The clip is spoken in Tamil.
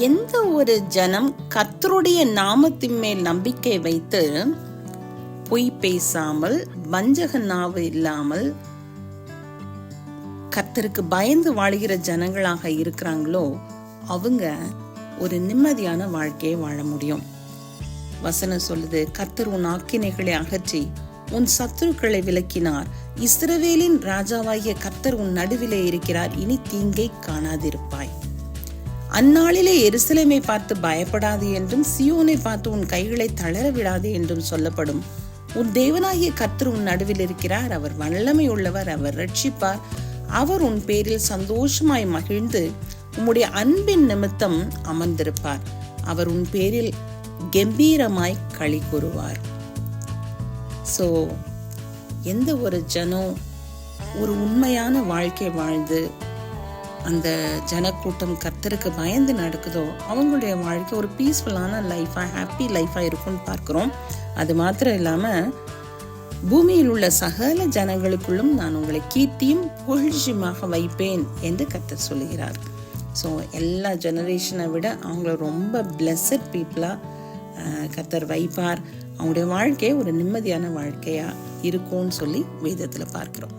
எந்த ஒரு ஜனம் கர்த்தருடைய நாமத்தின் மேல் நம்பிக்கை வைத்து பொய் பேசாமல் வஞ்சக நாவு இல்லாமல் கர்த்தருக்கு பயந்து வாழ்கிற ஜனங்களாக இருக்கிறாங்களோ அவங்க ஒரு நிம்மதியான வாழ்க்கையை வாழ முடியும். வசனம் சொல்லுது, கர்த்தர் உன் ஆக்கினைகளை அகற்றி உன் சத்துருக்களை விலக்கினார். இஸ்ரவேலின் ராஜாவாகிய கர்த்தர் உன் நடுவிலே இருக்கிறார், இனி தீங்கை காணாதிருப்பாய். அந்நாளிலே எருசலேமை பார்த்து பயப்படாது என்றும் சியோனை பார்த்து உன் கைகளை தளர விடாது என்றும் சொல்லப்படும். உன் தேவனாகிய கர்த்தர் உன் நடுவில் இருக்கிறார், அவர் வல்லமை உள்ளவர், அவர் ரட்சிப்பார். அவர் உன் பேரில் சந்தோஷமாய் மகிழ்ந்து உம்முடைய அன்பின் நிமித்தம் அமர்ந்திருப்பார். அவர் உன் பேரில் கம்பீரமாய் களி கூறுவார். சோ எந்த ஒரு ஜனம் ஒரு உண்மையான வாழ்க்கை வாழ்ந்து அந்த ஜனக்கூட்டம் கர்த்தருக்கு பயந்து நடக்குதோ அவங்களுடைய வாழ்க்கை ஒரு பீஸ்ஃபுல்லான லைஃபா, ஹாப்பி லைஃபா இருக்கும்னு பார்க்கிறோம். அது மாத்திரம் இல்லாம பூமியில் உள்ள சகல ஜனங்களுக்குள்ளும் நான் உங்களை கீர்த்தியும் புகழ்ச்சியுமாக வைப்பேன் என்று கர்த்தர் சொல்லுகிறார். ஸோ எல்லா ஜெனரேஷனை விட அவங்கள ரொம்ப பிளெஸட் பீப்புளா கர்த்தர் வைப்பார். அவங்களுடைய வாழ்க்கை ஒரு நிம்மதியான வாழ்க்கையா இருக்கும்னு சொல்லி வேதத்துல பார்க்கிறோம்.